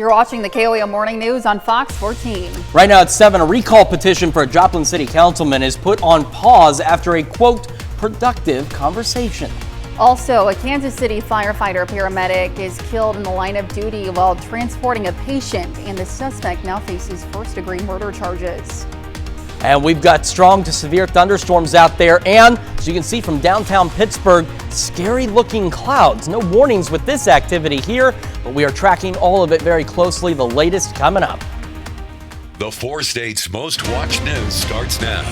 You're watching the KOAM Morning News on Fox 14. Right now at 7, a recall petition for a Joplin City councilman is put on pause after a, quote, productive conversation. Also, a Kansas City firefighter paramedic is killed in the line of duty while transporting a patient, and the suspect now faces first-degree murder charges. And we've got strong to severe thunderstorms out there, and as you can see from downtown Pittsburgh, scary looking clouds. No warnings with this activity here, but we are tracking all of it very closely. The latest coming up. The 4 states' most watched news starts now.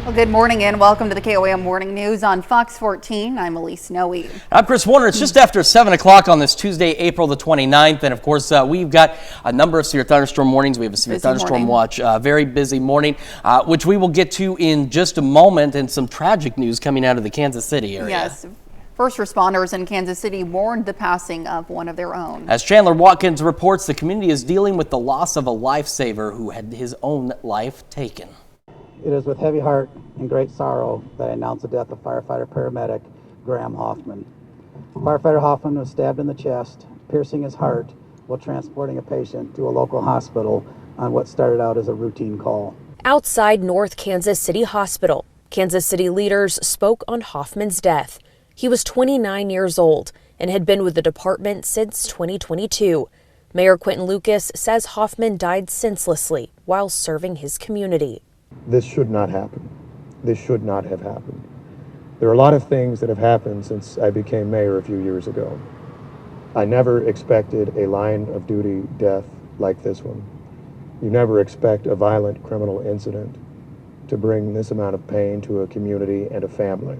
Well, good morning and welcome to the KOAM Morning News on Fox 14. I'm Elise Noe. I'm Chris Warner. It's just after 7 o'clock on this Tuesday, April the 29th. And of course, we've got a number of severe thunderstorm warnings. We have a severe thunderstorm watch, very busy morning, which we will get to in just a moment, and some tragic news coming out of the Kansas City area. Yes. First responders in Kansas City mourned the passing of one of their own. As Chandler Watkins reports, the community is dealing with the loss of a lifesaver who had his own life taken. It is with heavy heart and great sorrow that I announce the death of firefighter paramedic Graham Hoffman. Firefighter Hoffman was stabbed in the chest, piercing his heart while transporting a patient to a local hospital on what started out as a routine call. Outside North Kansas City Hospital, Kansas City leaders spoke on Hoffman's death. He was 29 years old and had been with the department since 2022. Mayor Quentin Lucas says Hoffman died senselessly while serving his community. This should not happen. This should not have happened. There are a lot of things that have happened since I became mayor a few years ago. I never expected a line of duty death like this one. You never expect a violent criminal incident to bring this amount of pain to a community and a family.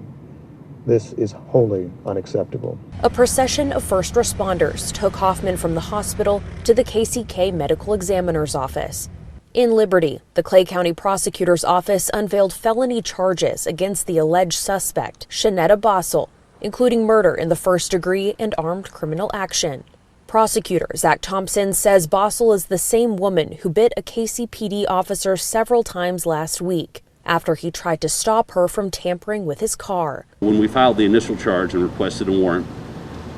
This is wholly unacceptable. A procession of first responders took Hoffman from the hospital to the KCK Medical Examiner's office. In Liberty, the Clay County Prosecutor's Office unveiled felony charges against the alleged suspect, Shanetta Bossel, including murder in the first degree and armed criminal action. Prosecutor Zach Thompson says Bossel is the same woman who bit a KCPD officer several times last week after he tried to stop her from tampering with his car. When we filed the initial charge and requested a warrant,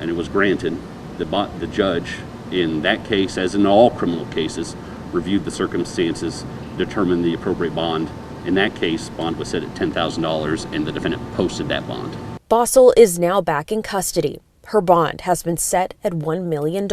and it was granted, the judge in that case, as in all criminal cases, reviewed the circumstances, determined the appropriate bond. In that case, bond was set at $10,000 and the defendant posted that bond. Bossel is now back in custody. Her bond has been set at $1 million.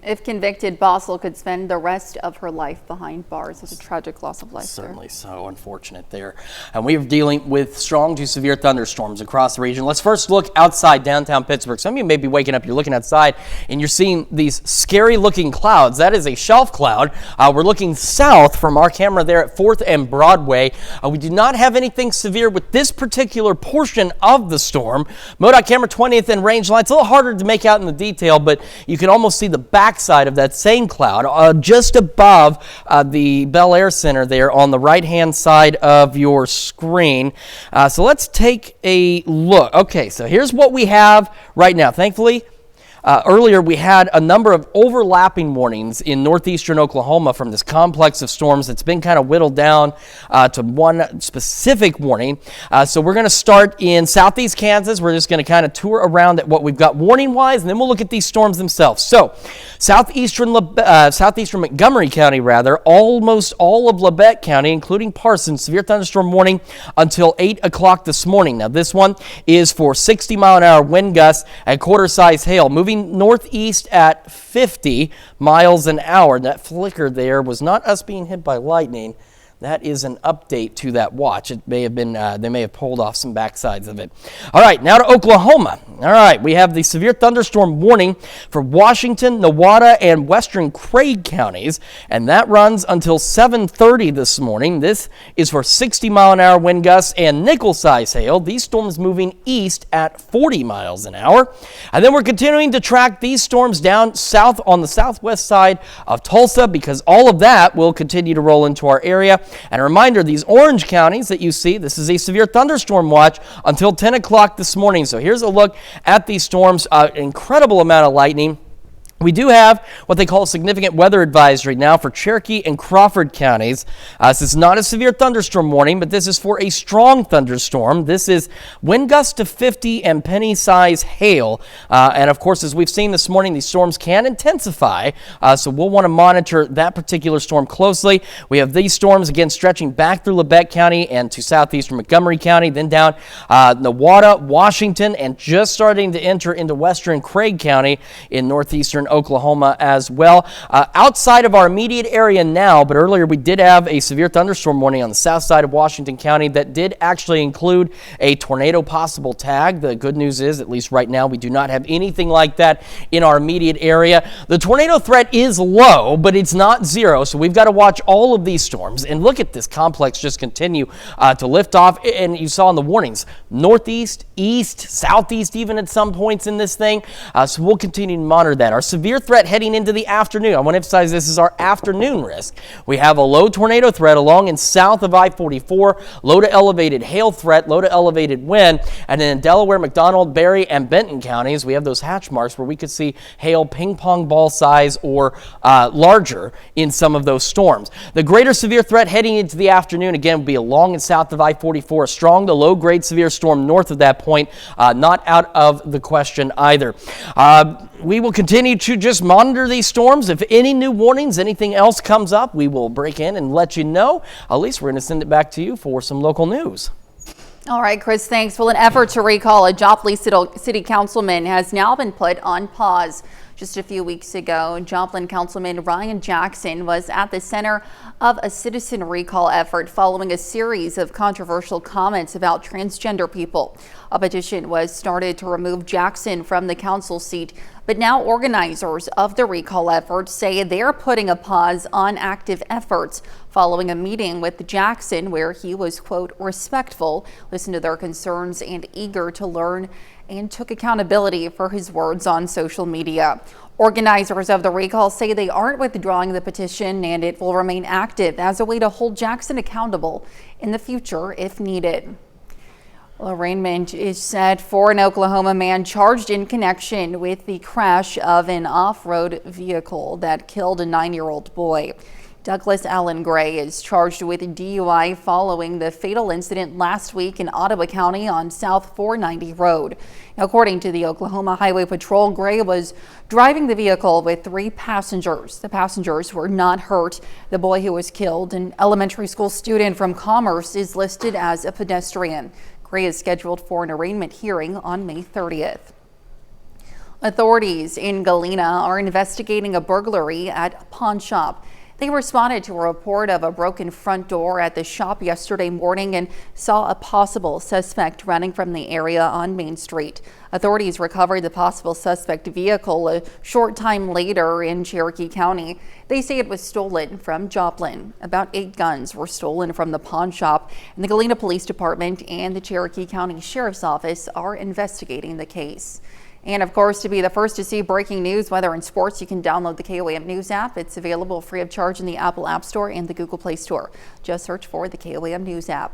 If convicted, Bossel could spend the rest of her life behind bars. It's a tragic loss of life. Certainly so unfortunate there. And we are dealing with strong to severe thunderstorms across the region. Let's first look outside downtown Pittsburgh. Some of you may be waking up, you're looking outside, and you're seeing these scary looking clouds. That is a shelf cloud. We're looking south from our camera there at 4th and Broadway. We do not have anything severe with this particular portion of the storm. MoDOT camera 20th and range line. It's a little harder to make out in the detail, but you can almost see the backside of that same cloud just above the Bel Air Center there on the right hand side of your screen. So let's take a look. Okay, so here's what we have right now. Thankfully, earlier we had a number of overlapping warnings in northeastern Oklahoma from this complex of storms that's been kind of whittled down to one specific warning. So we're going to start in southeast Kansas. We're just going to kind of tour around at what we've got warning-wise, and then we'll look at these storms themselves. So southeastern Montgomery County, almost all of Labette County, including Parsons, severe thunderstorm warning until 8 o'clock this morning. Now this one is for 60-mile-an-hour wind gusts and quarter-size hail, moving northeast at 50 miles an hour. That flicker there was not us being hit by lightning. That is an update to that watch. It may have been, they may have pulled off some backsides of it. All right, now to Oklahoma. All right, we have the severe thunderstorm warning for Washington, Nowata, and western Craig counties, and that runs until 7:30 this morning. This is for 60-mile-an-hour wind gusts and nickel-size hail. These storms moving east at 40 miles an hour. And then we're continuing to track these storms down south on the southwest side of Tulsa, because all of that will continue to roll into our area. And a reminder, these orange counties that you see, this is a severe thunderstorm watch until 10 o'clock this morning. So here's a look at these storms. Incredible amount of lightning. We do have what they call a significant weather advisory now for Cherokee and Crawford counties. This is not a severe thunderstorm warning, but this is for a strong thunderstorm. This is wind gusts to 50 and penny-size hail. And of course, as we've seen this morning, these storms can intensify. So we'll want to monitor that particular storm closely. We have these storms again stretching back through Labette County and to southeastern Montgomery County, then down Nowata, Washington, and just starting to enter into western Craig County in northeastern Oklahoma as well. Outside of our immediate area now, but earlier we did have a severe thunderstorm warning on the south side of Washington County that did actually include a tornado possible tag. The good news is, at least right now, we do not have anything like that in our immediate area. The tornado threat is low, but it's not zero, so we've got to watch all of these storms. And look at this complex just continue to lift off. And you saw in the warnings, northeast, east, southeast even at some points in this thing. So we'll continue to monitor that. Our severe threat heading into the afternoon. I want to emphasize this is our afternoon risk. We have a low tornado threat along and south of I-44, low to elevated hail threat, low to elevated wind, and then in Delaware, McDonald, Berry, and Benton counties, we have those hatch marks where we could see hail ping pong ball size or larger in some of those storms. The greater severe threat heading into the afternoon, again, will be along and south of I-44, a strong to low grade severe storm north of that point, not out of the question either. We will continue to just monitor these storms. If any new warnings, anything else comes up, we will break in and let you know. Elise, we're going to send it back to you for some local news. All right, Chris, thanks. Well, an effort to recall a Joplin City Councilman has now been put on pause. Just a few weeks ago, Joplin Councilman Ryan Jackson was at the center of a citizen recall effort following a series of controversial comments about transgender people. A petition was started to remove Jackson from the council seat, but now organizers of the recall effort say they're putting a pause on active efforts following a meeting with Jackson where he was, quote, respectful, listened to their concerns, and eager to learn, and took accountability for his words on social media. Organizers of the recall say they aren't withdrawing the petition and it will remain active as a way to hold Jackson accountable in the future if needed. Well, arraignment is set for an Oklahoma man charged in connection with the crash of an off-road vehicle that killed a 9-year-old boy. Douglas Allen Gray is charged with DUI following the fatal incident last week in Ottawa County on South 490 Road. According to the Oklahoma Highway Patrol, Gray was driving the vehicle with 3 passengers. The passengers were not hurt. The boy who was killed, an elementary school student from Commerce, is listed as a pedestrian. Gray is scheduled for an arraignment hearing on May 30th. Authorities in Galena are investigating a burglary at a pawn shop. They responded to a report of a broken front door at the shop yesterday morning and saw a possible suspect running from the area on Main Street. Authorities recovered the possible suspect vehicle a short time later in Cherokee County. They say it was stolen from Joplin. About 8 guns were stolen from the pawn shop, and the Galena Police Department and the Cherokee County Sheriff's Office are investigating the case. And of course, to be the first to see breaking news, weather, and sports, you can download the KOAM News app. It's available free of charge in the Apple App Store and the Google Play Store. Just search for the KOAM News app.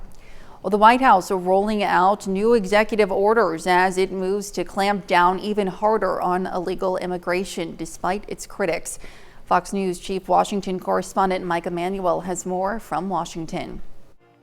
Well, the White House are rolling out new executive orders as it moves to clamp down even harder on illegal immigration, despite its critics. Fox News Chief Washington correspondent Mike Emanuel has more from Washington.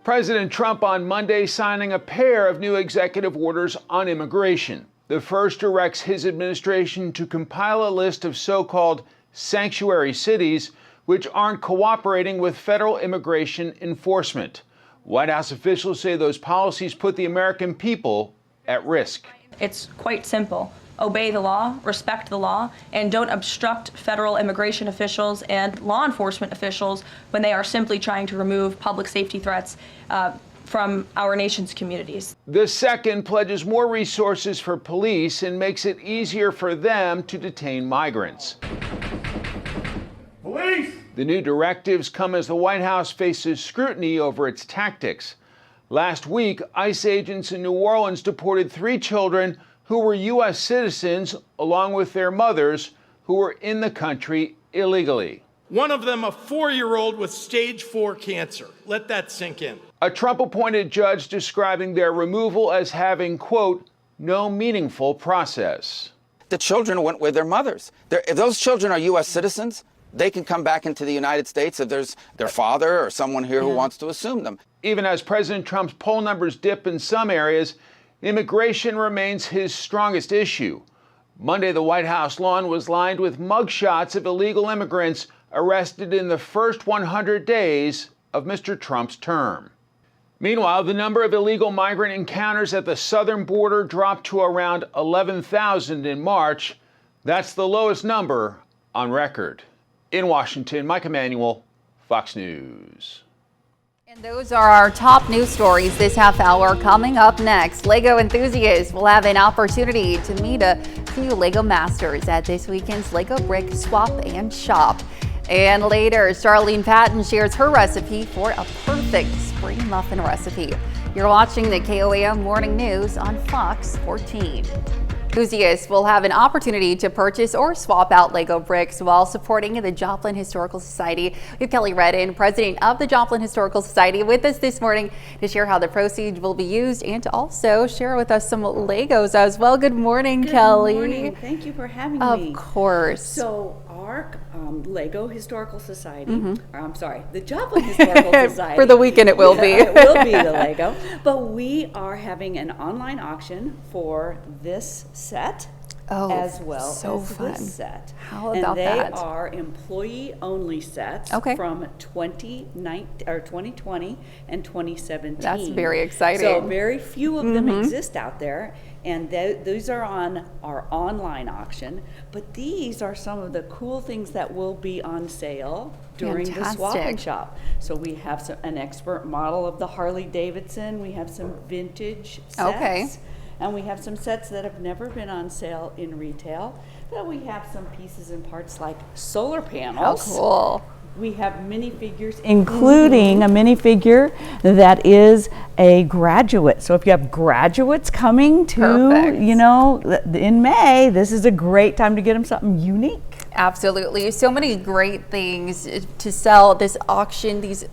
President Trump on Monday signing a pair of new executive orders on immigration. The first directs his administration to compile a list of so-called sanctuary cities which aren't cooperating with federal immigration enforcement. White House officials say those policies put the American people at risk. It's quite simple. Obey the law, respect the law, and don't obstruct federal immigration officials and law enforcement officials when they are simply trying to remove public safety threats from our nation's communities. The second pledges more resources for police and makes it easier for them to detain migrants. Police! The new directives come as the White House faces scrutiny over its tactics. Last week, ICE agents in New Orleans deported 3 children who were U.S. citizens along with their mothers who were in the country illegally. One of them, a 4-year-old with stage 4 cancer. Let that sink in. A Trump-appointed judge describing their removal as having, quote, no meaningful process. the children went with their mothers. If those children are U.S. citizens, they can come back into the United States if there's their father or someone here who wants to assume them. Even as President Trump's poll numbers dip in some areas, immigration remains his strongest issue. Monday, the White House lawn was lined with mugshots of illegal immigrants arrested in the first 100 days of Mr. Trump's term. Meanwhile, the number of illegal migrant encounters at the southern border dropped to around 11,000 in March. That's the lowest number on record. In Washington, Mike Emanuel, Fox News. And those are our top news stories this half hour. Coming up next, Lego enthusiasts will have an opportunity to meet a few Lego masters at this weekend's Lego Brick Swap and Shop. And later, Charlene Patton shares her recipe for a perfect spring muffin recipe. You're watching the KOAM Morning News on Fox 14. Enthusiasts will have an opportunity to purchase or swap out Lego bricks while supporting the Joplin Historical Society. We have Kelly Redden, president of the Joplin Historical Society, with us this morning to share how the proceeds will be used and to also share with us some Legos as well. Good morning, Kelly. Good morning. Thank you for having me. Of course. So our Lego Historical Society, or I'm sorry, the Joplin Historical Society. For the weekend it will be. It will be the Lego. But we are having an online auction for this set as well as this set. How about that? And they are employee-only sets from 2020 and 2017. That's very exciting. So very few of them exist out there. And those are on our online auction. But these are some of the cool things that will be on sale during the swap and shop. So we have an expert model of the Harley Davidson. We have some vintage sets. And we have some sets that have never been on sale in retail. But we have some pieces and parts like solar panels. How cool. We have minifigures, including a minifigure that is a graduate. So if you have graduates coming to, you know, in May, this is a great time to get them something unique. Absolutely. So many great things to sell. This auction, these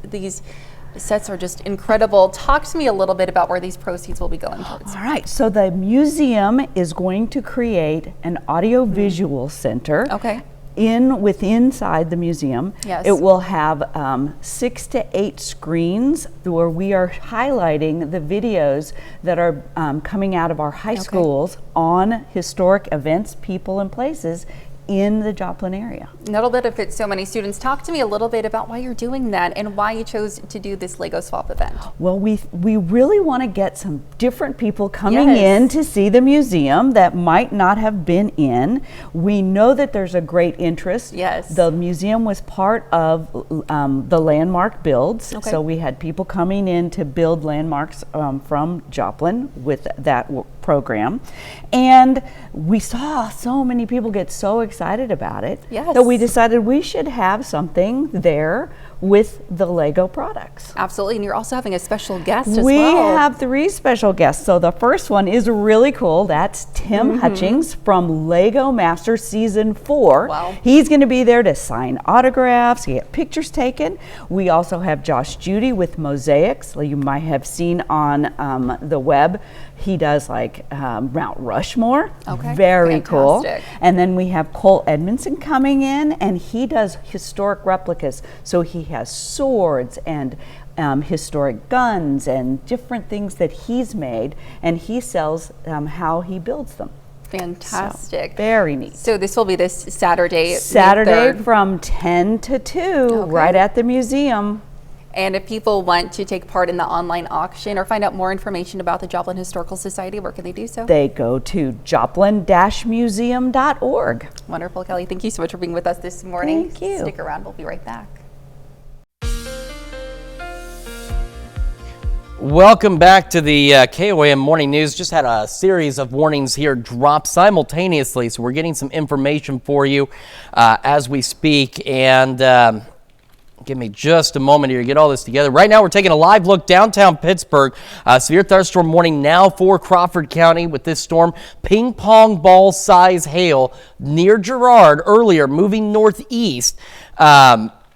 sets are just incredible. Talk to me a little bit about where these proceeds will be going towards. All right. So the museum is going to create an audio-visual center. Okay. Inside the museum. Yes. It will have 6 to 8 screens where we are highlighting the videos that are coming out of our high schools on historic events, people, and places in the Joplin area. And that'll benefit so many students. Talk to me a little bit about why you're doing that and why you chose to do this Lego swap event. Well, we really want to get some different people coming in to see the museum that might not have been in. We know that there's a great interest. Yes. The museum was part of the landmark builds. So we had people coming in to build landmarks from Joplin with that program. And we saw so many people get so excited about it that we decided we should have something there with the Lego products. Absolutely, and you're also having a special guest as well. We have 3 special guests. So the first one is really cool. That's Tim Hutchings from Lego Masters Season 4. Wow. He's going to be there to sign autographs, get pictures taken. We also have Josh Judy with Mosaics. You might have seen on the web. He does like Mount Rushmore. Okay. Very cool. Fantastic. And then we have Cole Edmondson coming in, and he does historic replicas. So he has swords and historic guns and different things that he's made, and he sells how he builds them. Fantastic. So, very neat. So this will be this Saturday, Saturday May 3rd. from 10 to 2, right at the museum. And if people want to take part in the online auction or find out more information about the Joplin Historical Society, where can they do so? They go to joplin-museum.org. Wonderful, Kelly. Thank you so much for being with us this morning. Thank you. Stick around. We'll be right back. Welcome back to the KOAM Morning News. Just had a series of warnings here drop simultaneously, so we're getting some information for you as we speak. And give me just a moment here to get all this together. Right now, we're taking a live look downtown Pittsburgh. Severe thunderstorm warning now for Crawford County with this storm. Ping pong ball size hail near Girard earlier, moving northeast.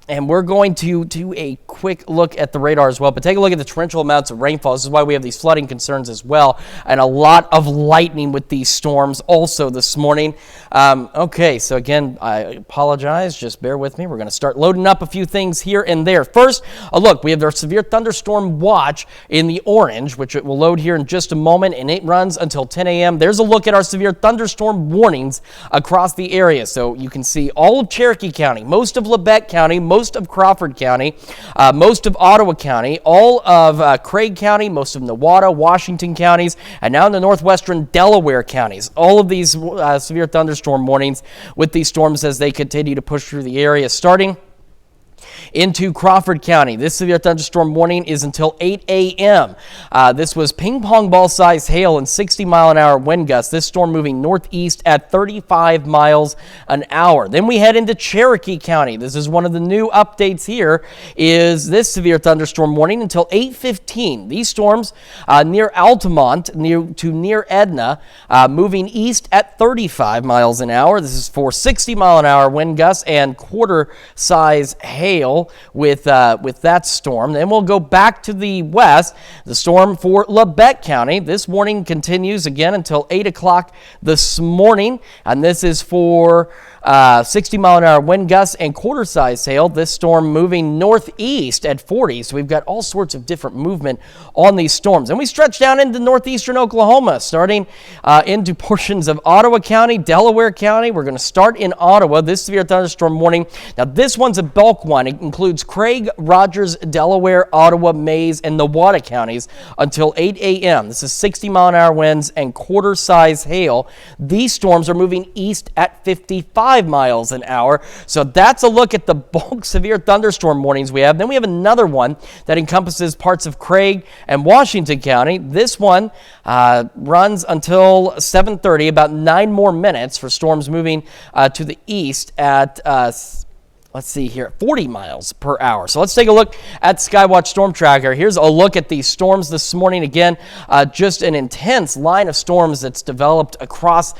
And we're going to do a quick look at the radar as well, but take a look at the torrential amounts of rainfall. This is why we have these flooding concerns as well, and a lot of lightning with these storms also this morning. Okay, so again, I apologize. Just bear with me. We're going to start loading up a few things here and there. First, a look. We have our severe thunderstorm watch in the orange, which it will load here in just a moment, and it runs until 10 a.m. There's a look at our severe thunderstorm warnings across the area. So you can see all of Cherokee County, most of Labette County, most of Crawford County, most of Ottawa County, all of Craig County, most of Newada, Washington counties, and now in the northwestern Delaware counties. All of these severe thunderstorm warnings with these storms as they continue to push through the area, starting into Crawford County. This severe thunderstorm warning is until 8 a.m. This was ping pong ball size hail and 60-mile-an-hour wind gusts. This storm moving northeast at 35 miles an hour. Then we head into Cherokee County. This is one of the new updates here, is this severe thunderstorm warning until 8:15. These storms near Altamont, near Edna, moving east at 35 miles an hour. This is for 60-mile-an-hour wind gusts and quarter-size hail with that storm. Then we'll go back to the west. The storm for Labette County. This warning continues again until 8 o'clock this morning, and this is for 60-mile-an-hour wind gusts and quarter-size hail. This storm moving northeast at 40. So we've got all sorts of different movement on these storms. And we stretch down into northeastern Oklahoma, starting into portions of Ottawa County, Delaware County. We're going to start in Ottawa. This severe thunderstorm warning. Now, this one's a bulk one. It includes Craig, Rogers, Delaware, Ottawa, Mays, and Newada counties until 8 a.m. This is 60-mile-an-hour winds and quarter-size hail. These storms are moving east at 55 miles an hour. So that's a look at the bulk severe thunderstorm warnings we have. Then we have another one that encompasses parts of Craig and Washington County. This one runs until 7:30, about 9 more minutes for storms moving to the east at let's see here, 40 miles per hour. So let's take a look at Skywatch Storm Tracker. Here's a look at these storms this morning. Again, just an intense line of storms that's developed across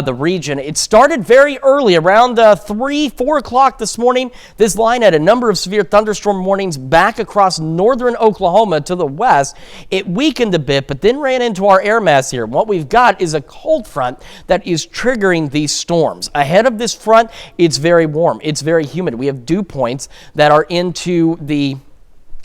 the region. It started very early, around 4 o'clock this morning. This line had a number of severe thunderstorm warnings back across northern Oklahoma to the west. It weakened a bit, but then ran into our air mass here. What we've got is a cold front that is triggering these storms. Ahead of this front, it's very warm. It's very humid. We have dew points that are into the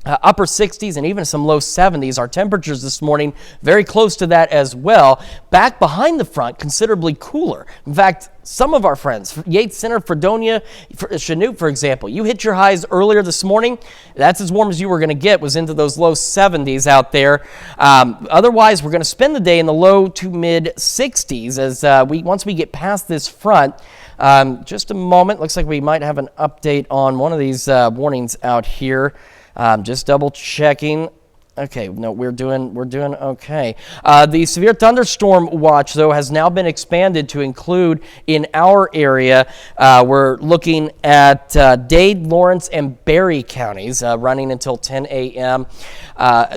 upper 60s and even some low 70s. Our temperatures this morning very close to that as well. Back behind the front, considerably cooler. In fact, some of our friends, Yates Center, Fredonia, Chanute, for example, you hit your highs earlier this morning. That's as warm as you were going to get, was into those low 70s out there. Otherwise, we're going to spend the day in the low to mid 60s as once we get past this front. Just a moment. Looks like we might have an update on one of these warnings out here. Just double checking. Okay, no, we're doing okay. The severe thunderstorm watch, though, has now been expanded to include in our area. We're looking at Dade, Lawrence, and Berry counties, running until 10 a.m.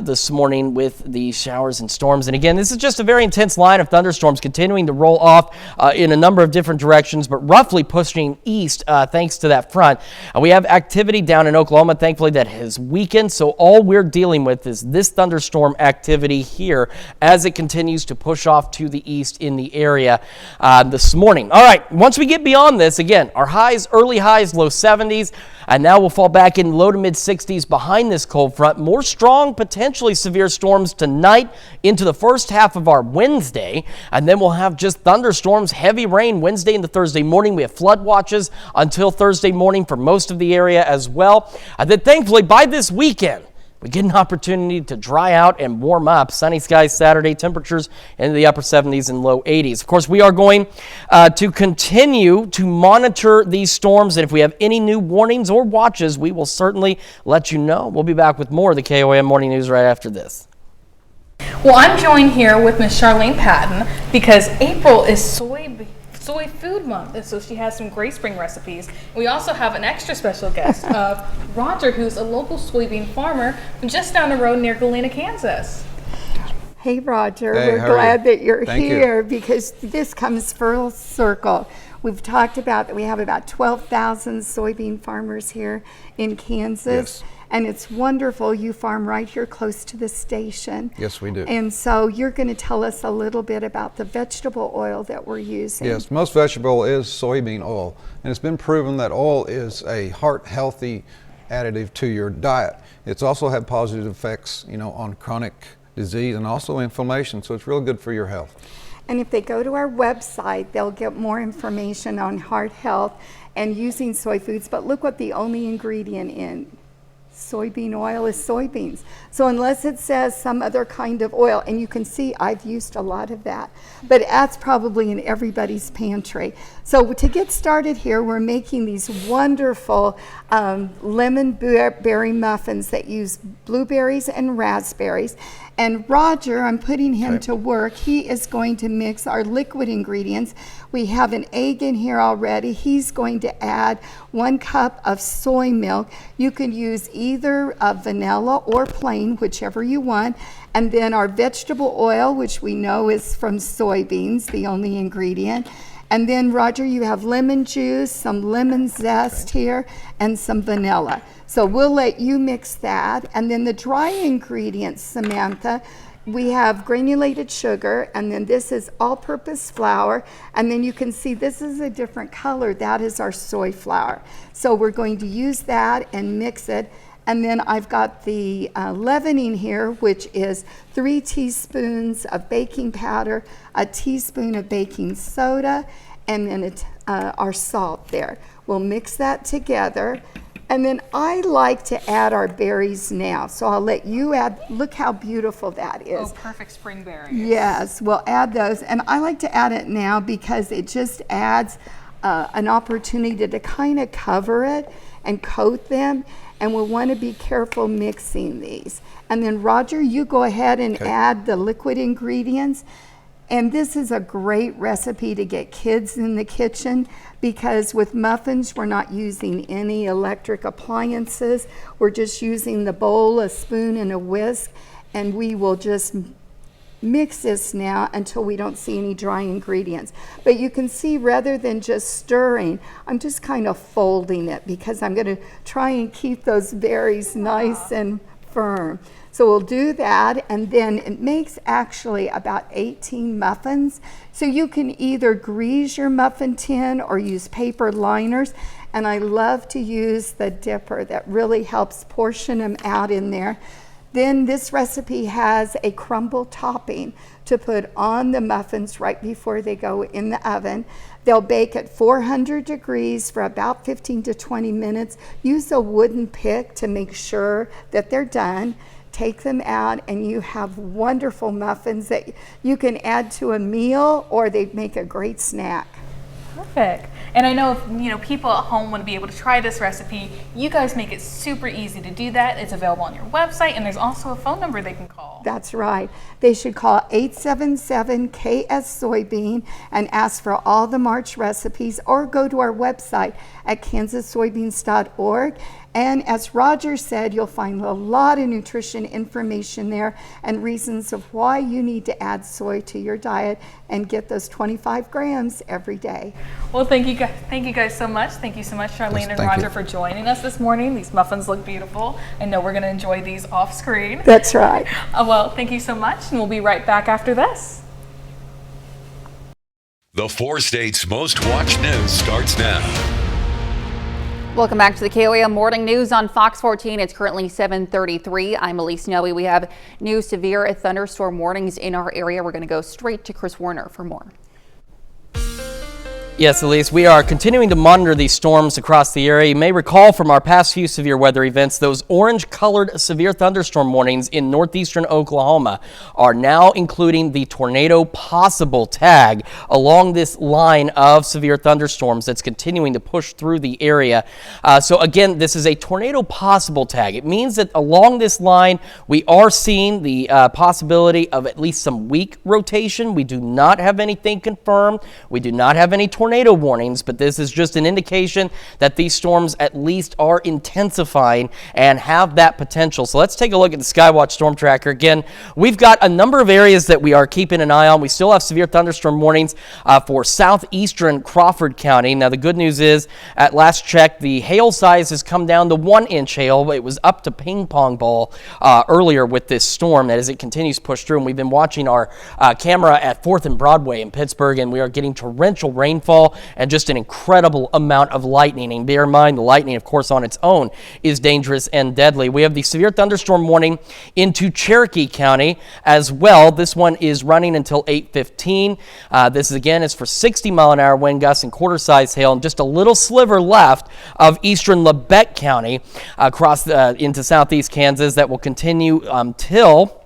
This morning with the showers and storms. And again, this is just a very intense line of thunderstorms continuing to roll off in a number of different directions, but roughly pushing east thanks to that front. We have activity down in Oklahoma, thankfully, that has weakened. So all we're dealing with is this thunderstorm activity here as it continues to push off to the east in the area this morning. All right, once we get beyond this, again, our highs, early highs, low 70s, and now we'll fall back in low to mid 60s behind this cold front. More strong, potentially severe storms tonight into the first half of our Wednesday, and then we'll have just thunderstorms, heavy rain Wednesday into Thursday morning. We have flood watches until Thursday morning for most of the area as well. And then thankfully by this weekend, we get an opportunity to dry out and warm up. Sunny skies Saturday, temperatures into the upper 70s and low 80s. Of course, we are going to continue to monitor these storms, and if we have any new warnings or watches, we will certainly let you know. We'll be back with more of the KOAM Morning News right after this. Well, I'm joined here with Miss Charlene Patton because April is soy food month, and so she has some great spring recipes. We also have an extra special guest, Roger, who's a local soybean farmer from just down the road near Galena, Kansas. Hey, Roger, hey, we're glad that you're Thank here you. because this comes full circle. We've talked about that we have about 12,000 soybean farmers here in Kansas. Yes. And it's wonderful. You farm right here close to the station. Yes, we do. And so you're going to tell us a little bit about the vegetable oil that we're using. Yes, most vegetable oil is soybean oil, and it's been proven that oil is a heart-healthy additive to your diet. It's also had positive effects, on chronic disease and also inflammation, so it's real good for your health. And if they go to our website, they'll get more information on heart health and using soy foods. But look what the only ingredient in soybean oil is soybeans. So unless it says some other kind of oil, and you can see I've used a lot of that, but that's probably in everybody's pantry. So to get started here, we're making these wonderful lemon berry muffins that use blueberries and raspberries. And Roger, I'm putting him to work. He is going to mix our liquid ingredients. We have an egg in here already. He's going to add 1 cup of soy milk. You can use either vanilla or plain, whichever you want. And then our vegetable oil, which we know is from soybeans, the only ingredient. And then, Roger, you have lemon juice, some lemon zest here, and some vanilla. So we'll let you mix that. And then the dry ingredients, Samantha, we have granulated sugar, and then this is all-purpose flour. And then you can see this is a different color. That is our soy flour. So we're going to use that and mix it. And then I've got the leavening here, which is 3 teaspoons of baking powder, a teaspoon of baking soda, and then our salt there. We'll mix that together. And then I like to add our berries now. So I'll let you add, look how beautiful that is. Oh, perfect spring berries. Yes, we'll add those. And I like to add it now because it just adds an opportunity to kind of cover it and coat them. And we'll want to be careful mixing these. And then Roger, you go ahead and add the liquid ingredients. And this is a great recipe to get kids in the kitchen because with muffins, we're not using any electric appliances. We're just using the bowl, a spoon, and a whisk. And we will just mix this now until we don't see any dry ingredients. But you can see rather than just stirring, I'm just kind of folding it because I'm going to try and keep those berries nice and firm. So we'll do that, and then it makes actually about 18 muffins. So you can either grease your muffin tin or use paper liners. And I love to use the dipper that really helps portion them out in there. Then this recipe has a crumble topping to put on the muffins right before they go in the oven. They'll bake at 400 degrees for about 15 to 20 minutes. Use a wooden pick to make sure that they're done. Take them out and you have wonderful muffins that you can add to a meal or they make a great snack. Perfect. And I know if people at home want to be able to try this recipe, you guys make it super easy to do that. It's available on your website, and there's also a phone number they can call. That's right. They should call 877-KS-Soybean and ask for all the March recipes, or go to our website at kansassoybeans.org. And as Roger said, you'll find a lot of nutrition information there and reasons of why you need to add soy to your diet and get those 25 grams every day. Well, thank you guys so much. Thank you so much, Charlene and Roger, for joining us this morning. These muffins look beautiful. I know we're going to enjoy these off screen. That's right. Well, thank you so much, and we'll be right back after this. The 4 states' most watched news starts now. Welcome back to the KOAM Morning News on Fox 14. It's currently 7:33. I'm Elise Noe. We have new severe thunderstorm warnings in our area. We're going to go straight to Chris Warner for more. Yes, Elise, we are continuing to monitor these storms across the area. You may recall from our past few severe weather events, those orange-colored severe thunderstorm warnings in northeastern Oklahoma are now including the tornado possible tag along this line of severe thunderstorms that's continuing to push through the area. So again, this is a tornado possible tag. It means that along this line, we are seeing the possibility of at least some weak rotation. We do not have anything confirmed. We do not have any tornadoes tornado warnings, but this is just an indication that these storms at least are intensifying and have that potential. So let's take a look at the Skywatch Storm Tracker. Again, we've got a number of areas that we are keeping an eye on. We still have severe thunderstorm warnings for southeastern Crawford County. Now, the good news is, at last check, the hail size has come down to 1-inch hail. It was up to ping pong ball earlier with this storm as it continues to push through. And we've been watching our camera at 4th and Broadway in Pittsburgh, and we are getting torrential rainfall and just an incredible amount of lightning. And bear in mind, the lightning, of course, on its own is dangerous and deadly. We have the severe thunderstorm warning into Cherokee County as well. This one is running until 8:15. This again is for 60-mile-an-hour wind gusts and quarter-size hail, and just a little sliver left of eastern Labette County across into southeast Kansas that will continue until,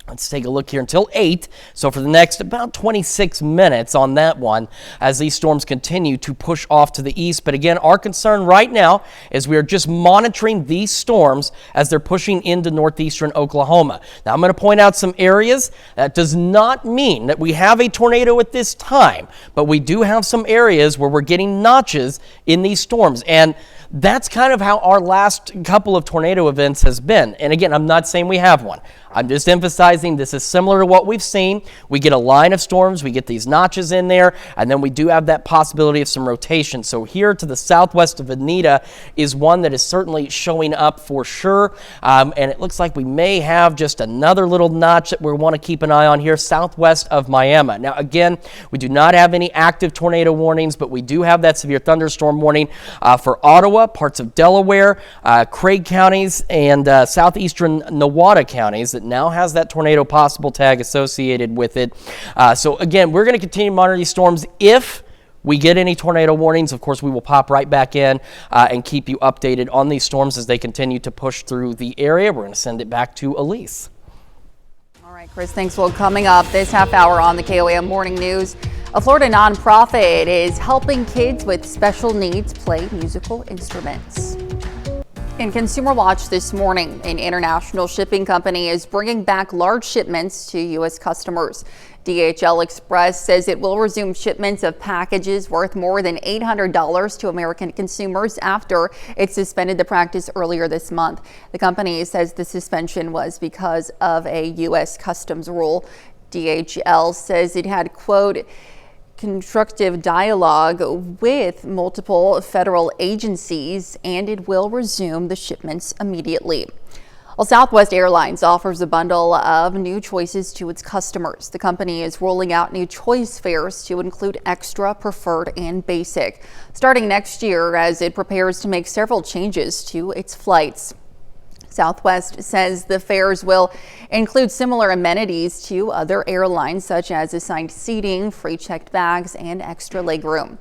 let's take a look here, until 8. So for the next about 26 minutes on that one as these storms continue to push off to the east. But again, our concern right now is we are just monitoring these storms as they're pushing into northeastern Oklahoma. Now, I'm going to point out some areas. That does not mean that we have a tornado at this time, but we do have some areas where we're getting notches in these storms. And that's kind of how our last couple of tornado events has been. And again, I'm not saying we have one. I'm just emphasizing this is similar to what we've seen. We get a line of storms, we get these notches in there, and then we do have that possibility of some rotation. So here to the southwest of Anita is one that is certainly showing up for sure. And it looks like we may have just another little notch that we want to keep an eye on here southwest of Miami. Now, again, we do not have any active tornado warnings, but we do have that severe thunderstorm warning for Ottawa, parts of Delaware, Craig counties, and southeastern Newada counties that now has that tornado possible tag associated with it. So again, we're going to continue to monitor these storms. If we get any tornado warnings, of course, we will pop right back in and keep you updated on these storms as they continue to push through the area. We're going to send it back to Elise. All right, Chris, thanks. Well, coming up this half hour on the KOAM Morning News, a Florida nonprofit is helping kids with special needs play musical instruments. In Consumer Watch this morning, an international shipping company is bringing back large shipments to U.S. customers. DHL Express says it will resume shipments of packages worth more than $800 to American consumers after it suspended the practice earlier this month. The company says the suspension was because of a U.S. customs rule. DHL says it had, quote, constructive dialogue with multiple federal agencies, and it will resume the shipments immediately. Well, Southwest Airlines offers a bundle of new choices to its customers. The company is rolling out new choice fares to include extra, preferred, and basic, starting next year as it prepares to make several changes to its flights. Southwest says the fares will include similar amenities to other airlines, such as assigned seating, free checked bags, and extra legroom.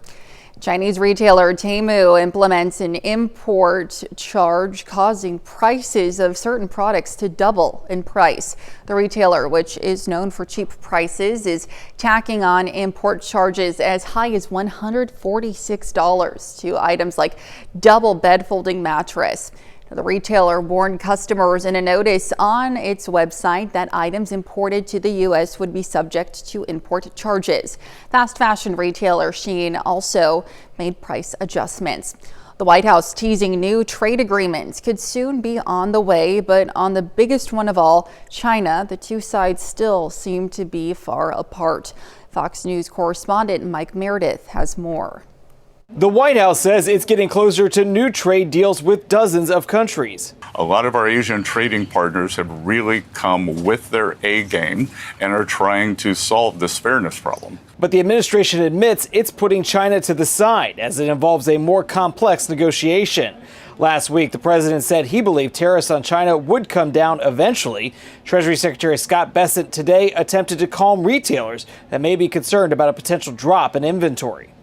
Chinese retailer Temu implements an import charge, causing prices of certain products to double in price. The retailer, which is known for cheap prices, is tacking on import charges as high as $146 to items like double bed folding mattress. The retailer warned customers in a notice on its website that items imported to the U.S. would be subject to import charges. Fast fashion retailer Shein also made price adjustments. The White House teasing new trade agreements could soon be on the way, but on the biggest one of all, China, the two sides still seem to be far apart. Fox News correspondent Mike Meredith has more. The White House says it's getting closer to new trade deals with dozens of countries. A lot of our Asian trading partners have really come with their A game and are trying to solve this fairness problem. But the administration admits it's putting China to the side as it involves a more complex negotiation. Last week, the president said he believed tariffs on China would come down eventually. Treasury Secretary Scott Bessent today attempted to calm retailers that may be concerned about a potential drop in inventory.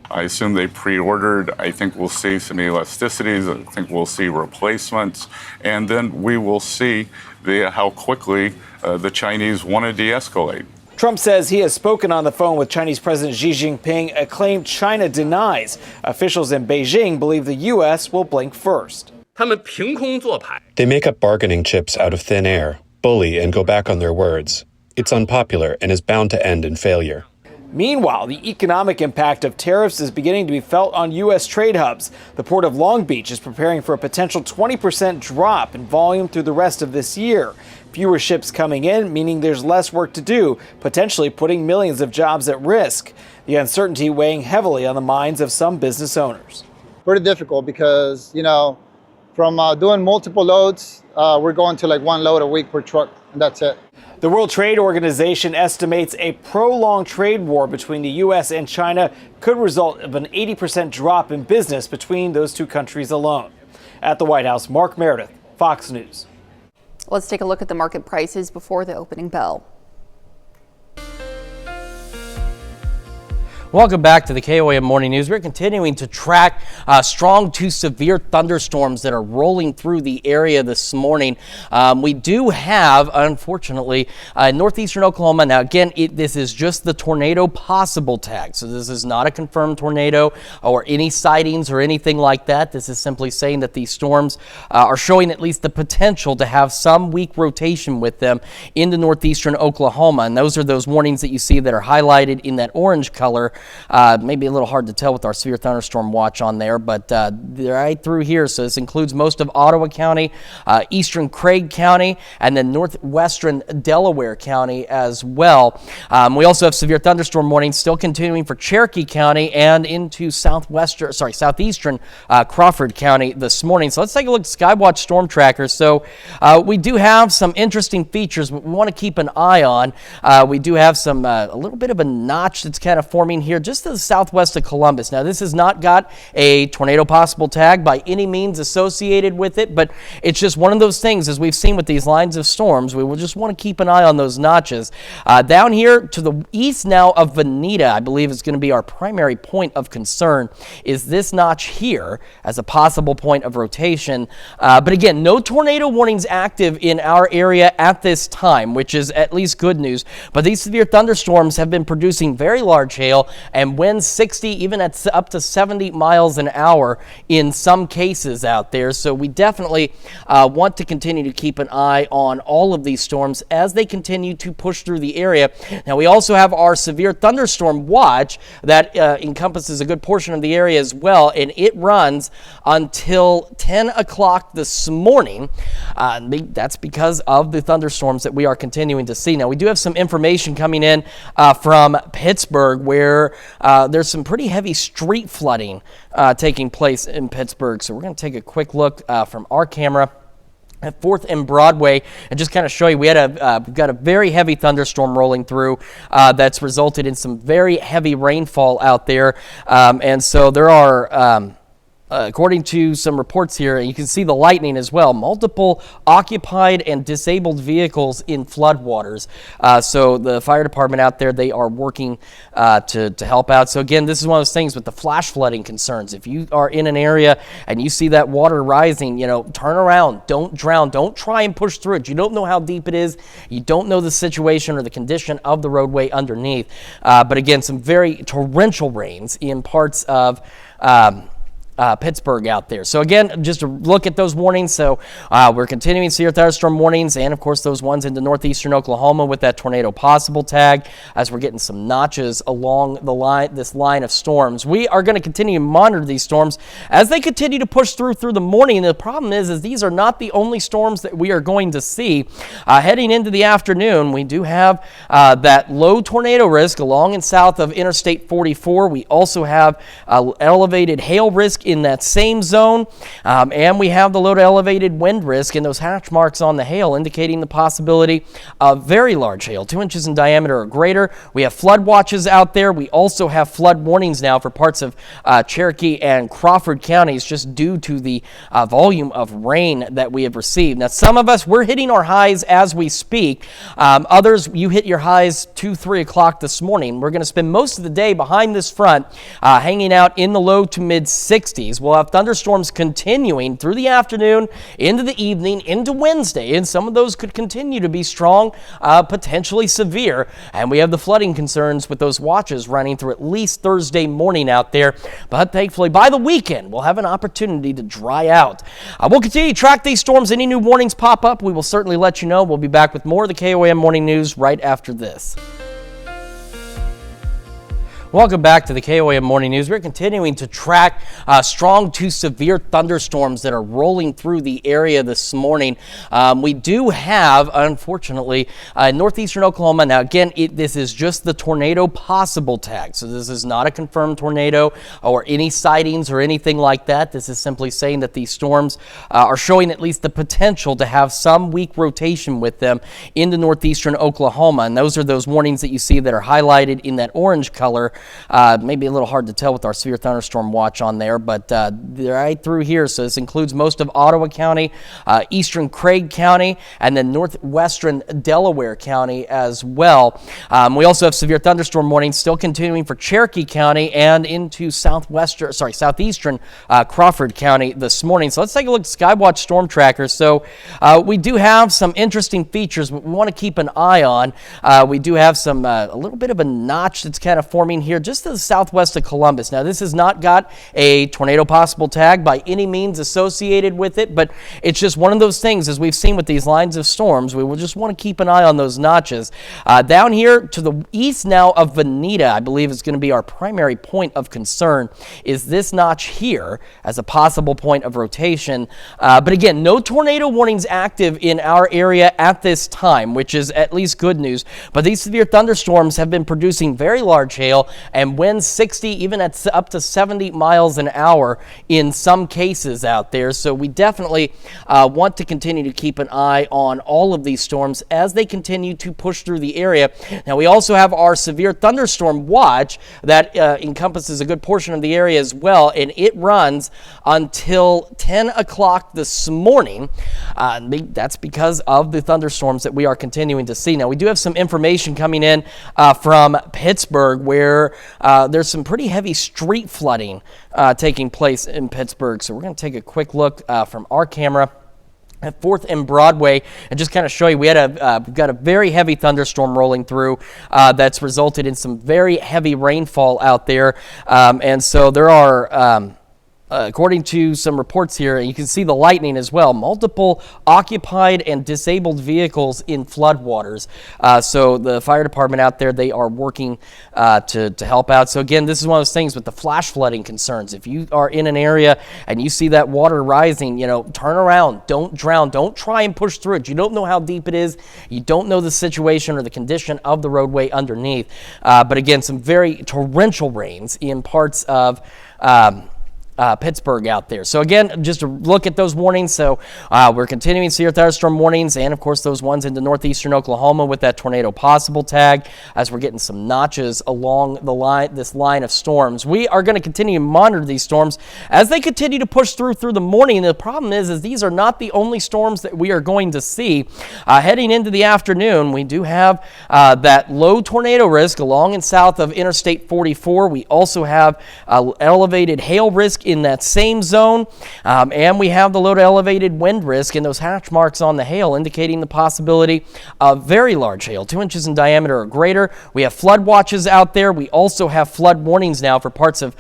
I assume they pre-ordered. I think we'll see some elasticities. I think we'll see replacements. And then we will see how quickly the Chinese want to de-escalate. Trump says he has spoken on the phone with Chinese President Xi Jinping, a claim China denies. Officials in Beijing believe the U.S. will blink first. They make up bargaining chips out of thin air, bully and go back on their words. It's unpopular and is bound to end in failure. Meanwhile, the economic impact of tariffs is beginning to be felt on U.S. trade hubs. The Port of Long Beach is preparing for a potential 20% drop in volume through the rest of this year. Fewer ships coming in, meaning there's less work to do, potentially putting millions of jobs at risk. The uncertainty weighing heavily on the minds of some business owners. Pretty difficult because, from doing multiple loads, we're going to like one load a week per truck, and that's it. The World Trade Organization estimates a prolonged trade war between the U.S. and China could result in an 80% drop in business between those two countries alone. At the White House, Mark Meredith, Fox News. Let's take a look at the market prices before the opening bell. Welcome back to the KOAM Morning News. We're continuing to track strong to severe thunderstorms that are rolling through the area this morning. We do have, unfortunately, northeastern Oklahoma. Now, again, this is just the tornado possible tag. So this is not a confirmed tornado or any sightings or anything like that. This is simply saying that these storms are showing at least the potential to have some weak rotation with them into northeastern Oklahoma. And those are those warnings that you see that are highlighted in that orange color. Maybe a little hard to tell with our severe thunderstorm watch on there, but they're right through here. So this includes most of Ottawa County, eastern Craig County, and then northwestern Delaware County as well. We also have severe thunderstorm warnings still continuing for Cherokee County and into southeastern Crawford County this morning. So let's take a look at Skywatch Storm Tracker. So we do have some interesting features we want to keep an eye on. We do have some a little bit of a notch that's kind of forming here just to the southwest of Columbus. Now, this has not got a tornado possible tag by any means associated with it, but it's just one of those things, as we've seen with these lines of storms, we will just want to keep an eye on those notches. Down here to the east now of Veneta, I believe is going to be our primary point of concern, is this notch here as a possible point of rotation. But again, no tornado warnings active in our area at this time, which is at least good news. But these severe thunderstorms have been producing very large hail and winds 60, even at up to 70 miles an hour in some cases out there. So we definitely want to continue to keep an eye on all of these storms as they continue to push through the area. Now, we also have our severe thunderstorm watch that encompasses a good portion of the area as well, and it runs until 10 o'clock this morning. That's because of the thunderstorms that we are continuing to see. Now, we do have some information coming in from Pittsburgh where there's some pretty heavy street flooding taking place in Pittsburgh. So we're going to take a quick look from our camera at 4th and Broadway and just kind of show you we've got a very heavy thunderstorm rolling through that's resulted in some very heavy rainfall out there. And so there are according to some reports here, you can see the lightning as well. Multiple occupied and disabled vehicles in floodwaters. So the fire department out there, they are working to help out. So again, this is one of those things with the flash flooding concerns. If you are in an area and you see that water rising, turn around, don't drown, don't try and push through it. You don't know how deep it is. You don't know the situation or the condition of the roadway underneath. But again, some very torrential rains in parts of Pittsburgh out there. So again, just to look at those warnings. So we're continuing severe thunderstorm warnings and of course those ones into northeastern Oklahoma with that tornado possible tag as we're getting some notches along the line, this line of storms. We are going to continue to monitor these storms as they continue to push through the morning. And the problem is these are not the only storms that we are going to see. Heading into the afternoon, we do have that low tornado risk along and south of Interstate 44. We also have elevated hail risk in that same zone, and we have the low to elevated wind risk and those hatch marks on the hail indicating the possibility of very large hail, 2 inches in diameter or greater. We have flood watches out there. We also have flood warnings now for parts of Cherokee and Crawford counties just due to the volume of rain that we have received. Now, some of us, we're hitting our highs as we speak. Others, you hit your highs 2-3 o'clock this morning. We're going to spend most of the day behind this front hanging out in the low to mid 60s. We'll have thunderstorms continuing through the afternoon, into the evening, into Wednesday, and some of those could continue to be strong, potentially severe. And we have the flooding concerns with those watches running through at least Thursday morning out there. But thankfully, by the weekend, we'll have an opportunity to dry out. We'll continue to track these storms. Any new warnings pop up, we will certainly let you know. We'll be back with more of the KOAM Morning News right after this. Welcome back to the KOAM Morning News. We're continuing to track strong to severe thunderstorms that are rolling through the area this morning. We do have, unfortunately, northeastern Oklahoma. Now, again, this is just the tornado possible tag. So this is not a confirmed tornado or any sightings or anything like that. This is simply saying that these storms are showing at least the potential to have some weak rotation with them into northeastern Oklahoma. And those are those warnings that you see that are highlighted in that orange color. Maybe a little hard to tell with our severe thunderstorm watch on there, but they're right through here. So this includes most of Ottawa County, eastern Craig County, and then northwestern Delaware County as well. We also have severe thunderstorm warnings still continuing for Cherokee County and into southeastern Crawford County this morning. So let's take a look at Skywatch Storm Tracker. So we do have some interesting features we want to keep an eye on. We do have some a little bit of a notch that's kind of forming here just to the southwest of Columbus. Now, this has not got a tornado possible tag by any means associated with it, but it's just one of those things, as we've seen with these lines of storms, we will just want to keep an eye on those notches. Down here to the east now of Veneta, I believe is going to be our primary point of concern, is this notch here as a possible point of rotation. But again, no tornado warnings active in our area at this time, which is at least good news. But these severe thunderstorms have been producing very large hail and winds 60, even at up to 70 miles an hour in some cases out there. So we definitely want to continue to keep an eye on all of these storms as they continue to push through the area. Now, we also have our severe thunderstorm watch that encompasses a good portion of the area as well, and it runs until 10 o'clock this morning. That's because of the thunderstorms that we are continuing to see. Now, we do have some information coming in from Pittsburgh, where there's some pretty heavy street flooding taking place in Pittsburgh. So we're going to take a quick look from our camera at 4th and Broadway and just kind of show you we've got a very heavy thunderstorm rolling through that's resulted in some very heavy rainfall out there. And so there are according to some reports here, you can see the lightning as well. Multiple occupied and disabled vehicles in floodwaters. So the fire department out there, they are working to help out. So again, this is one of those things with the flash flooding concerns. If you are in an area and you see that water rising, turn around, don't drown, don't try and push through it. You don't know how deep it is. You don't know the situation or the condition of the roadway underneath. But again, some very torrential rains in parts of Pittsburgh out there. So again, just to look at those warnings. So we're continuing severe thunderstorm warnings, and of course those ones into northeastern Oklahoma with that tornado possible tag, as we're getting some notches along the line, this line of storms. We are going to continue to monitor these storms as they continue to push through the morning. The problem is these are not the only storms that we are going to see. Heading into the afternoon, we do have that low tornado risk along and south of Interstate 44. We also have elevated hail risk in that same zone, and we have the low to elevated wind risk and those hatch marks on the hail indicating the possibility of very large hail, 2 inches in diameter or greater. We have flood watches out there. We also have flood warnings now for parts of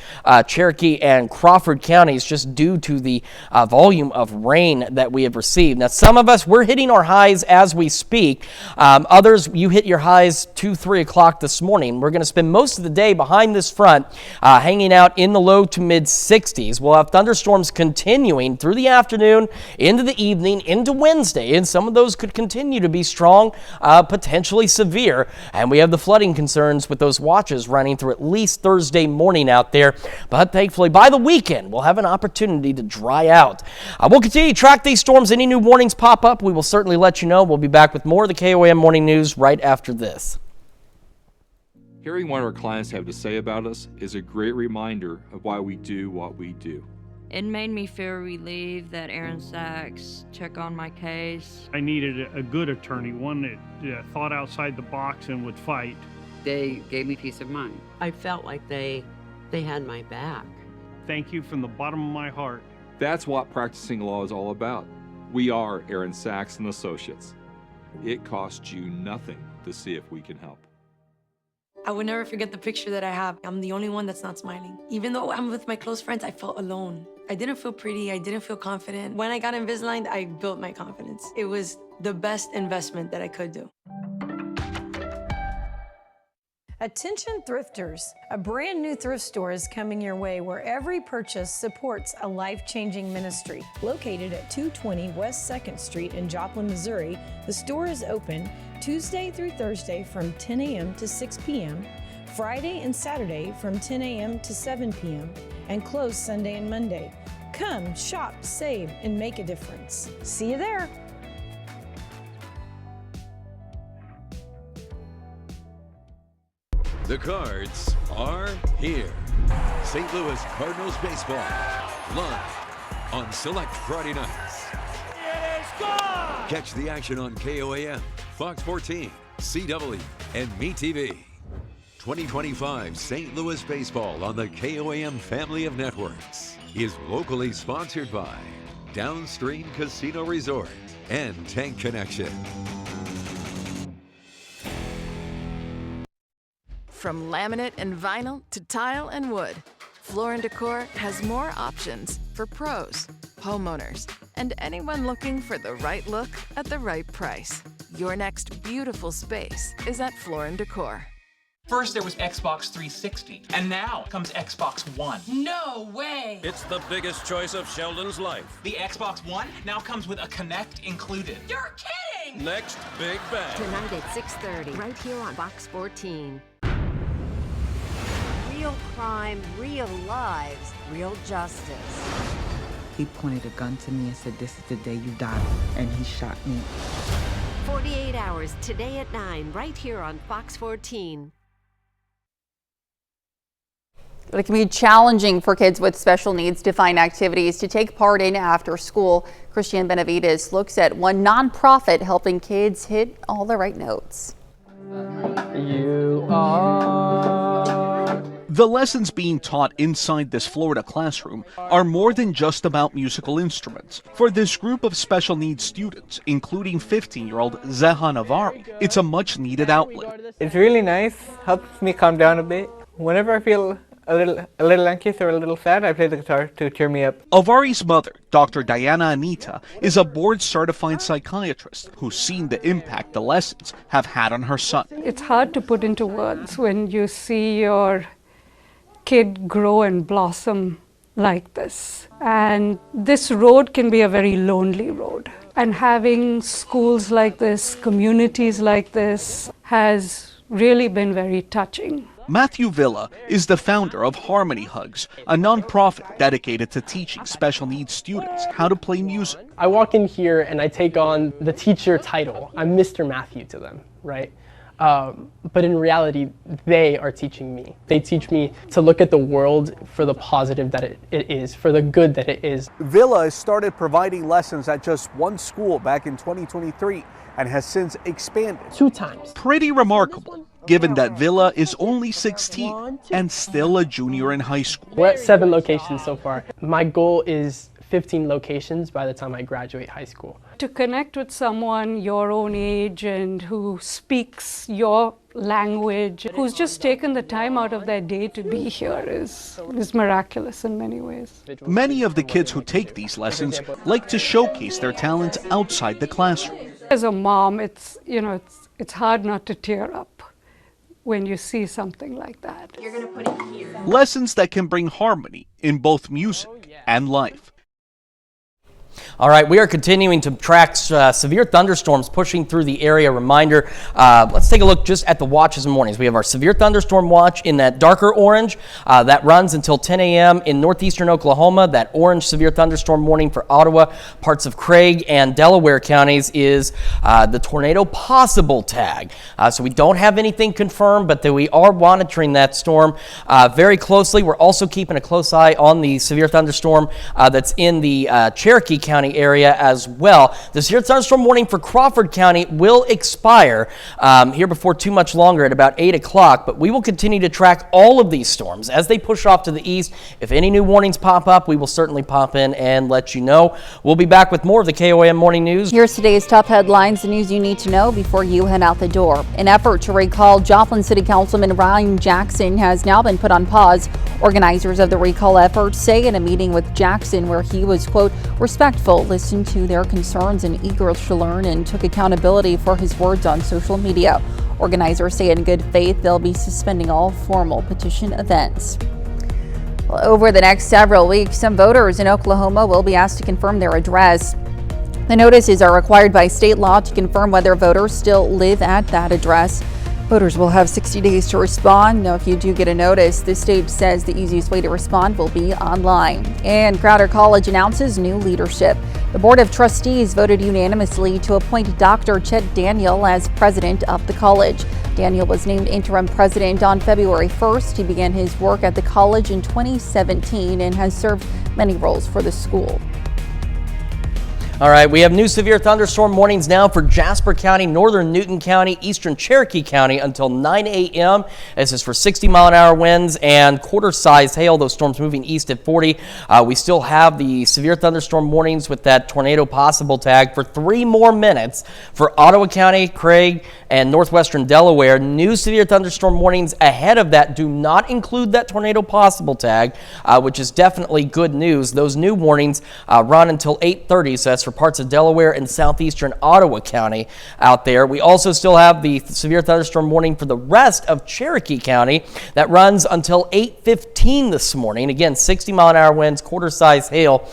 Cherokee and Crawford counties just due to the volume of rain that we have received. Now, some of us, we're hitting our highs as we speak. Others, you hit your highs 2-3 o'clock this morning. We're going to spend most of the day behind this front hanging out in the low to mid 60s. We'll have thunderstorms continuing through the afternoon, into the evening, into Wednesday, and some of those could continue to be strong, potentially severe. And we have the flooding concerns with those watches running through at least Thursday morning out there. But thankfully, by the weekend, we'll have an opportunity to dry out. We'll continue to track these storms. Any new warnings pop up, we will certainly let you know. We'll be back with more of the KOAM Morning News right after this. Hearing what our clients have to say about us is a great reminder of why we do what we do. It made me feel relieved that Aaron Sachs took on my case. I needed a good attorney, one that thought outside the box and would fight. They gave me peace of mind. I felt like they had my back. Thank you from the bottom of my heart. That's what practicing law is all about. We are Aaron Sachs and Associates. It costs you nothing to see if we can help. I would never forget the picture that I have. I'm the only one that's not smiling. Even though I'm with my close friends, I felt alone. I didn't feel pretty. I didn't feel confident. When I got Invisalign, I built my confidence. It was the best investment that I could do. Attention thrifters, a brand new thrift store is coming your way where every purchase supports a life-changing ministry. Located at 220 West 2nd Street in Joplin, Missouri, the store is open Tuesday through Thursday from 10 a.m. to 6 p.m., Friday and Saturday from 10 a.m. to 7 p.m., and closed Sunday and Monday. Come, shop, save, and make a difference. See you there. The Cards are here. St. Louis Cardinals baseball, live on select Friday nights. It is gone! Catch the action on KOAM, Fox 14, CW, and MeTV. 2025 St. Louis baseball on the KOAM family of networks is locally sponsored by Downstream Casino Resort and Tank Connection. From laminate and vinyl to tile and wood, Floor & Decor has more options for pros, homeowners, and anyone looking for the right look at the right price. Your next beautiful space is at Floor & Decor. First there was Xbox 360, and now comes Xbox One. No way! It's the biggest choice of Sheldon's life. The Xbox One now comes with a Kinect included. You're kidding! Next big bang. Tonight at 6:30, right here on Fox 14. Real crime, real lives, real justice. He pointed a gun to me and said, "This is the day you die," and he shot me. 48 Hours, today at 9, right here on Fox 14. It can be challenging for kids with special needs to find activities to take part in after school. Christian Benavides looks at one nonprofit helping kids hit all the right notes. You are. The lessons being taught inside this Florida classroom are more than just about musical instruments. For this group of special needs students, including 15-year-old Zeha Navari, it's a much-needed outlet. It's really nice, helps me calm down a bit. Whenever I feel a little anxious or a little sad, I play the guitar to cheer me up. Avari's mother, Dr. Diana Anita, is a board-certified psychiatrist who's seen the impact the lessons have had on her son. It's hard to put into words when you see your kid grow and blossom like this. And this road can be a very lonely road. And having schools like this, communities like this, has really been very touching. Matthew Villa is the founder of Harmony Hugs, a nonprofit dedicated to teaching special needs students how to play music. I walk in here and I take on the teacher title. I'm Mr. Matthew to them, right? But in reality, they are teaching me. They teach me to look at the world for the positive that it is, for the good that it is. Villa started providing lessons at just one school back in 2023 and has since expanded 2 times. Pretty remarkable, given that Villa is only 16 and still a junior in high school. We're at 7 locations so far. My goal is 15 locations by the time I graduate high school. To connect with someone your own age and who speaks your language, who's just taken the time out of their day to be here is miraculous in many ways. Many of the kids who take these lessons like to showcase their talents outside the classroom. As a mom, it's hard not to tear up when you see something like that. You're gonna put it here. Lessons that can bring harmony in both music and life. All right, we are continuing to track severe thunderstorms pushing through the area. Reminder, let's take a look just at the watches and mornings. We have our severe thunderstorm watch in that darker orange that runs until 10 a.m. in northeastern Oklahoma. That orange severe thunderstorm warning for Ottawa, parts of Craig and Delaware counties is the tornado possible tag. So we don't have anything confirmed, but we are monitoring that storm very closely. We're also keeping a close eye on the severe thunderstorm that's in the Cherokee County area as well. The severe thunderstorm warning for Crawford County will expire here before too much longer at about 8 o'clock, but we will continue to track all of these storms as they push off to the east. If any new warnings pop up, we will certainly pop in and let you know. We'll be back with more of the KOAM Morning News. Here's today's top headlines, the news you need to know before you head out the door. An effort to recall Joplin City Councilman Ryan Jackson has now been put on pause. Organizers of the recall effort say in a meeting with Jackson where he was, quote, respectful official listened to their concerns and eager to learn and took accountability for his words on social media. Organizers say in good faith they'll be suspending all formal petition events. Well, over the next several weeks, some voters in Oklahoma will be asked to confirm their address. The notices are required by state law to confirm whether voters still live at that address. Voters will have 60 days to respond. Now, if you do get a notice, the state says the easiest way to respond will be online. And Crowder College announces new leadership. The Board of Trustees voted unanimously to appoint Dr. Chet Daniel as president of the college. Daniel was named interim president on February 1st. He began his work at the college in 2017 and has served many roles for the school. All right, we have new severe thunderstorm warnings now for Jasper County, northern Newton County, eastern Cherokee County until 9 a.m. This is for 60-mile-an-hour winds and quarter-sized hail. Those storms moving east at 40. We still have the severe thunderstorm warnings with that tornado possible tag for 3 more minutes for Ottawa County, Craig, and northwestern Delaware. New severe thunderstorm warnings ahead of that do not include that tornado possible tag, which is definitely good news. Those new warnings run until 8:30, so that's for parts of Delaware and southeastern Ottawa County out there. We also still have the severe thunderstorm warning for the rest of Cherokee County that runs until 8:15 this morning. Again, 60-mile-an-hour winds, quarter-size hail.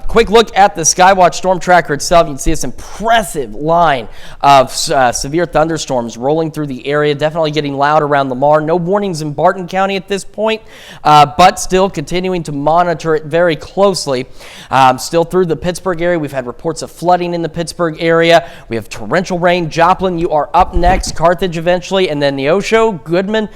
Quick look at the Skywatch storm tracker itself. You can see this impressive line of severe thunderstorms rolling through the area, definitely getting loud around Lamar. No warnings in Barton County at this point, but still continuing to monitor it very closely. Still through the Pittsburgh area, we've had reports of flooding in the Pittsburgh area. We have torrential rain. Joplin, you are up next. Carthage eventually, and then Neosho, Goodman,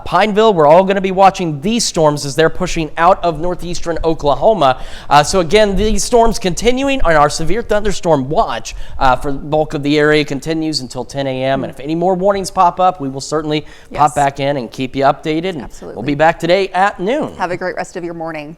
Pineville. We're all going to be watching these storms as they're pushing out of northeastern Oklahoma. So again, these storms continuing on our severe thunderstorm watch for the bulk of the area continues until 10 a.m. And if any more warnings pop up, we will certainly pop back in and keep you updated. Absolutely. We'll be back today at noon. Have a great rest of your morning.